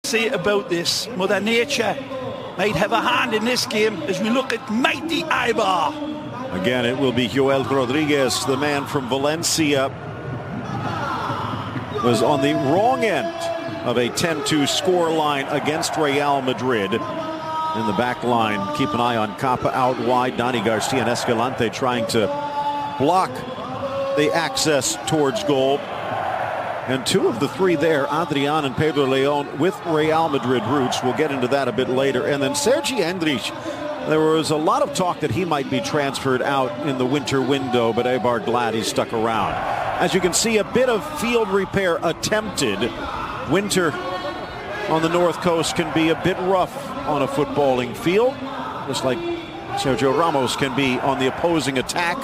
Say about this, Mother Nature might have a hand in this game as we look at mighty Eibar. Again, it will be Joel Rodriguez, the man from Valencia, was on the wrong end of a 10-2 score line against Real Madrid. In the back line, keep an eye on Capa out wide. Dani Garcia and Escalante trying to block the access towards goal. And two of the three there, Adrian and Pedro Leon, with Real Madrid roots. We'll get into that a bit later. And then Sergi Endrich, there was a lot of talk that he might be transferred out in the winter window, but Eibar glad he stuck around. As you can see, a bit of field repair attempted. Winter on the North Coast can be a bit rough on a footballing field, just like Sergio Ramos can be on the opposing attack.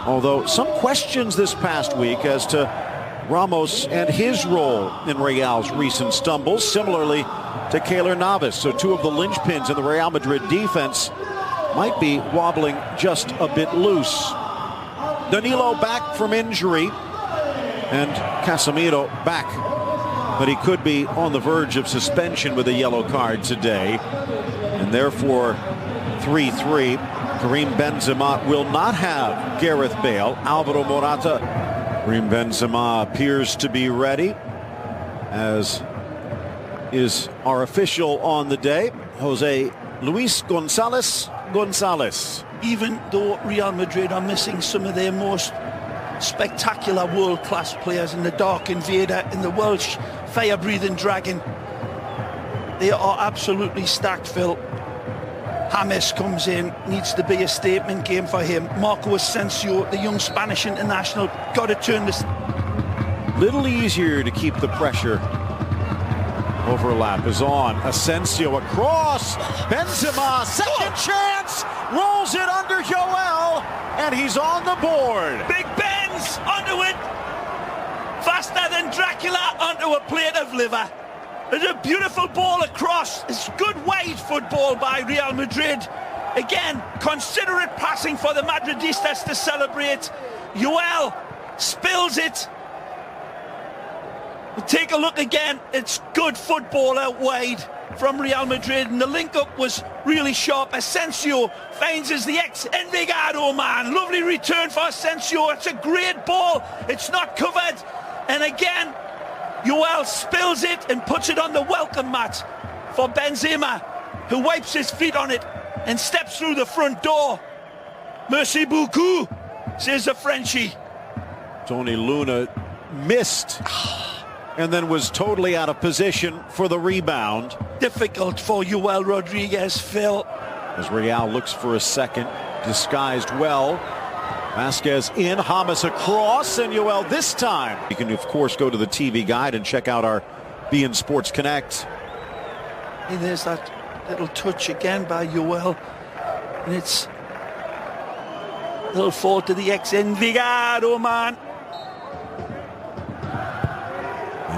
Although some questions this past week as to Ramos and his role in Real's recent stumbles, similarly to Keylor Navas. So two of the linchpins in the Real Madrid defense might be wobbling just a bit loose. Danilo back from injury and Casemiro back, but he could be on the verge of suspension with a yellow card today, and therefore 3-3. Karim Benzema will not have Gareth Bale. Alvaro Morata. Karim Benzema appears to be ready, as is our official on the day, Jose Luis Gonzalez. Even though Real Madrid are missing some of their most spectacular world-class players in the Dark Invader and the Welsh fire-breathing dragon, they are absolutely stacked, Phil. James comes in, needs to be a statement game for him. Marco Asensio, the young Spanish international, got to turn this. Little easier to keep the pressure. Overlap is on. Asensio across. Benzema, second chance. Rolls it under Joel, and he's on the board. Big Benz onto it. Faster than Dracula onto a plate of liver. There's a beautiful ball across. It's good wide football by Real Madrid. Again, considerate passing for the Madridistas to celebrate. Joel spills it. Take a look again. It's good football out wide from Real Madrid, and the link-up was really sharp. Asensio finds as the ex-Envigado man. Lovely return for Asensio. It's a great ball. It's not covered. And again, Joel spills it and puts it on the welcome mat for Benzema, who wipes his feet on it and steps through the front door. Merci beaucoup, says the Frenchie. Tony Luna missed and then was totally out of position for the rebound. Difficult for Joel Rodriguez, Phil. As Real looks for a second, disguised well. Vasquez in, James across, and Joel this time. You can, of course, go to the TV guide and check out our beIN Sports Connect. And there's that little touch again by Joel, and it's a little fault to the ex-Envigado man.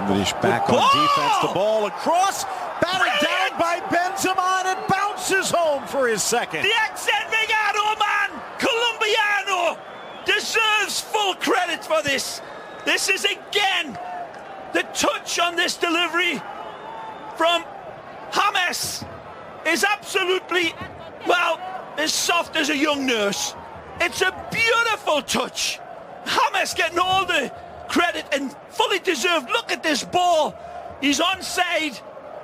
English back on defense, the ball across, batted down by Benzema, and it bounces home for his second. The ex-Envigado man, Colombiano, deserves full credit for this. This is again the touch on this delivery from James is absolutely, well, as soft as a young nurse. It's a beautiful touch. James getting all the credit and fully deserved. Look at this ball. He's onside.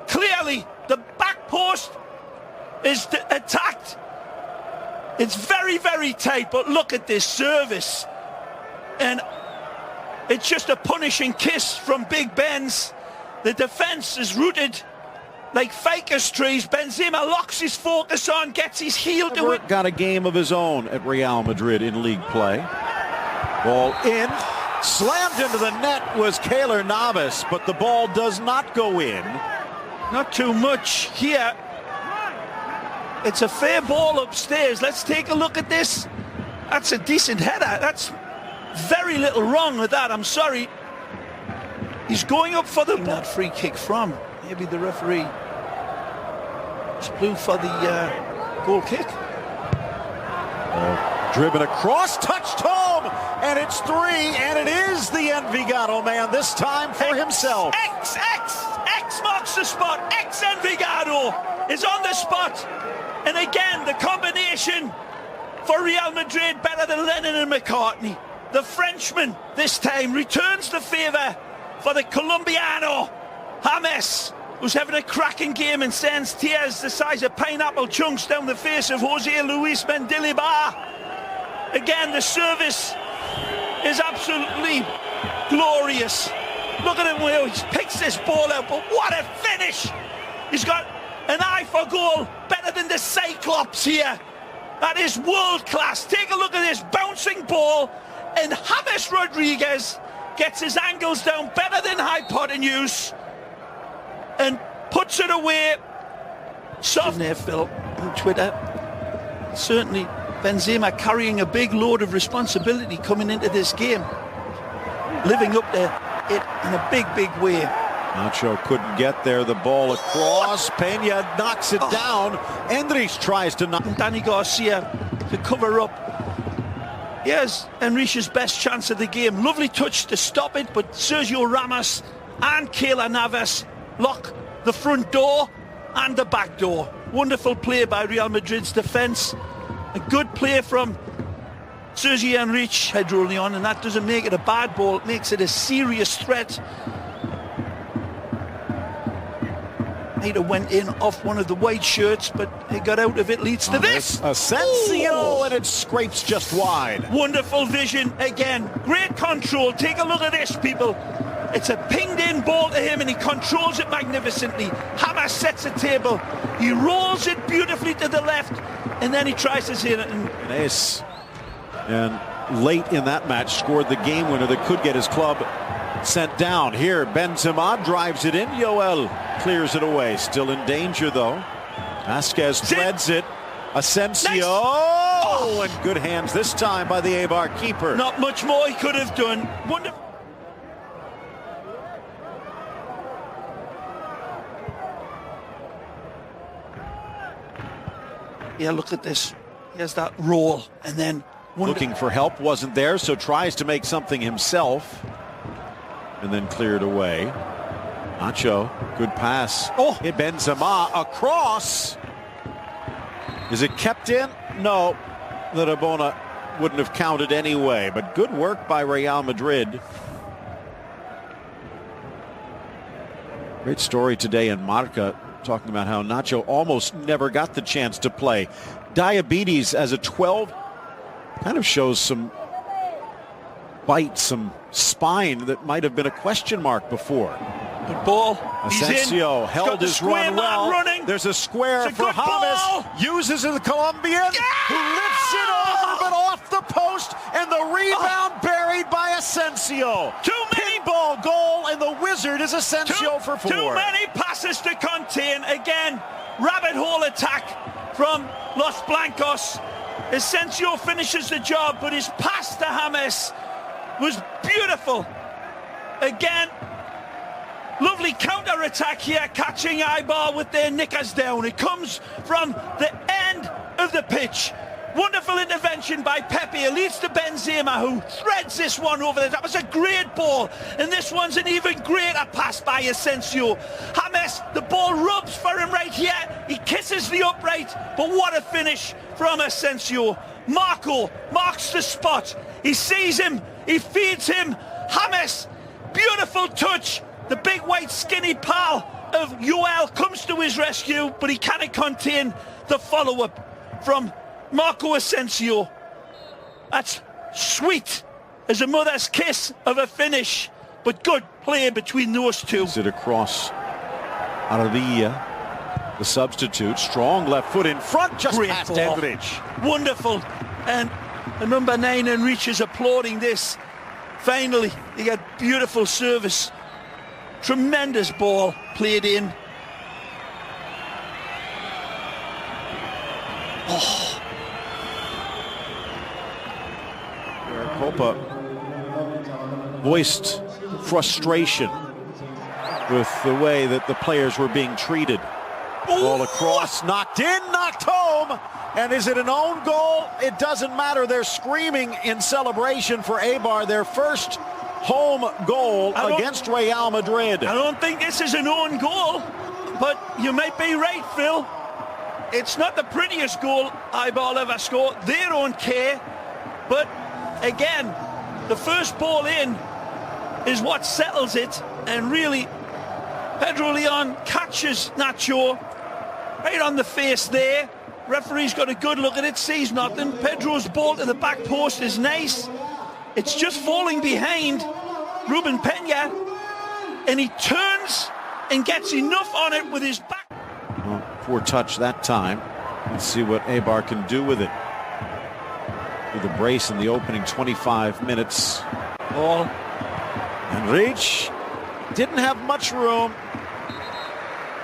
Clearly, the back post is attacked. It's very, very tight, but look at this service. And it's just a punishing kiss from Big Benz. The defense is rooted like ficus trees. Benzema locks his focus on, gets his heel to it. Got a game of his own at Real Madrid in league play. Ball in. Slammed into the net was Keylor Navas, but the ball does not go in. Not too much here. It's a fair ball upstairs. Let's take a look at this. That's a decent header. That's very little wrong with that. I'm sorry. He's going up for the that free kick from. Maybe the referee just blew for the goal kick. Driven across, touched home, and it's 3, and it is the Envigado man this time for himself. X X marks the spot. X Envigado is on the spot. And again, the combination for Real Madrid better than Lennon and McCartney. The Frenchman this time returns the favour for the Colombiano, James, who's having a cracking game and sends tears the size of pineapple chunks down the face of Jose Luis Mendilibar. Again, the service is absolutely glorious. Look at him where he picks this ball out, but what a finish! He's got an eye for goal, better than the Cyclops here. That is world class. Take a look at this bouncing ball, and James Rodriguez gets his angles down better than hypotenuse and puts it away. Soft there, Phil, on Twitter. Certainly Benzema carrying a big load of responsibility coming into this game, living up to it in a big way. Nacho couldn't get there. The ball across. Peña knocks it down. Endrich tries to knock. Danny Garcia to cover up. Here's Enrique's best chance of the game. Lovely touch to stop it, but Sergio Ramos and Keylor Navas lock the front door and the back door. Wonderful play by Real Madrid's defence. A good play from Sergio Enrique, head rolling on, and that doesn't make it a bad ball. It makes it a serious threat. Ada went in off one of the white shirts, but he got out of it. Leads to this. Asensio, and it scrapes just wide. Wonderful vision again. Great control. Take a look at this, people. It's a pinged in ball to him, and he controls it magnificently. James sets a table. He rolls it beautifully to the left, and then he tries to hit it. And late in that match scored the game winner that could get his club sent down. Here Benzema drives it in. Yoel clears it away. Still in danger though. Vasquez threads it. Asensio. Nice. Oh, and good hands this time by the Eibar keeper. Not much more he could have done. Wonderful. Yeah, look at this. Here's that roll, and then looking for help, wasn't there, so tries to make something himself, and then cleared away. Nacho, good pass. Oh, hit Benzema across. Is it kept in? No, the Rabona wouldn't have counted anyway, but good work by Real Madrid. Great story today in Marca, talking about how Nacho almost never got the chance to play. Diabetes as a 12 kind of shows some bite, some spine that might have been a question mark before. Good ball. Asensio held his run well. Running. There's a square for James. Uses the Colombian, who lifts it over, but off the post, and the rebound buried by Asensio. Pinball goal, and the wizard is Asensio for 4. Too many passes to contain. Again, rabbit hole attack from Los Blancos. Asensio finishes the job, but his pass to James was beautiful. Again, lovely counter-attack here, catching Eibar with their knickers down. It comes from the end of the pitch. Wonderful intervention by Pepe. It leads to Benzema, who threads this one over there. That was a great ball, and this one's an even greater pass by Asensio. James, the ball rubs for him right here. He kisses the upright, but what a finish from Asensio. Marco marks the spot. He sees him, he feeds him. James, beautiful touch. The big white skinny pal of Yoel comes to his rescue, but he cannot contain the follow-up from Marco Asensio. That's sweet as a mother's kiss of a finish, but good play between those two. Is it across Arvilla, the substitute? Strong left foot in front, just great past ball. Endrich. Wonderful, and the number 9 Enrique is applauding this. Finally, he got beautiful service. Tremendous ball played in. Oh. Copa voiced frustration with the way that the players were being treated. Ball across, knocked in, knocked home. And is it an own goal? It doesn't matter. They're screaming in celebration for Eibar, their first home goal against Real Madrid. I don't think this is an own goal, but you might be right, Phil. It's not the prettiest goal Eibar ever scored. They don't care. But again, the first ball in is what settles it. And really, Pedro Leon catches Nacho right on the face there. Referee's got a good look at it, sees nothing. Pedro's ball to the back post is nice. It's just falling behind Ruben Peña, and he turns and gets enough on it with his back. Well, poor touch that time. Let's see what Eibar can do with it. With a brace in the opening 25 minutes. Ball. And reach. Didn't have much room.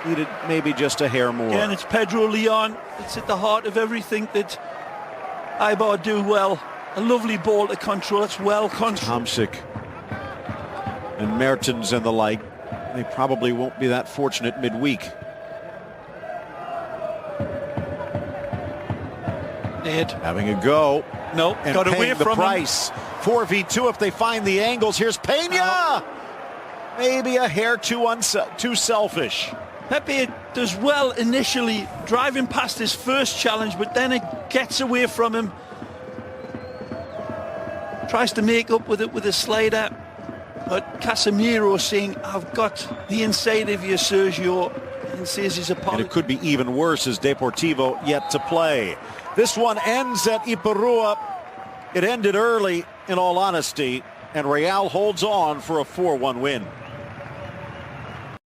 Needed maybe just a hair more. Again, it's Pedro Leon. It's at the heart of everything that Eibar do well. A lovely ball to control. It's well controlled. Hamsik and Mertens and the like. They probably won't be that fortunate midweek. Ed. Having a go. No, and got away paying the from price. 4v2 if they find the angles. Here's Peña. Maybe a hair too selfish. Pepe does well initially, driving past his first challenge, but then it gets away from him. Tries to make up with it with a slider, but Casemiro saying, I've got the inside of you, Sergio, and says his apology. And it could be even worse as Deportivo yet to play. This one ends at Iparrua. It ended early, in all honesty, and Real holds on for a 4-1 win.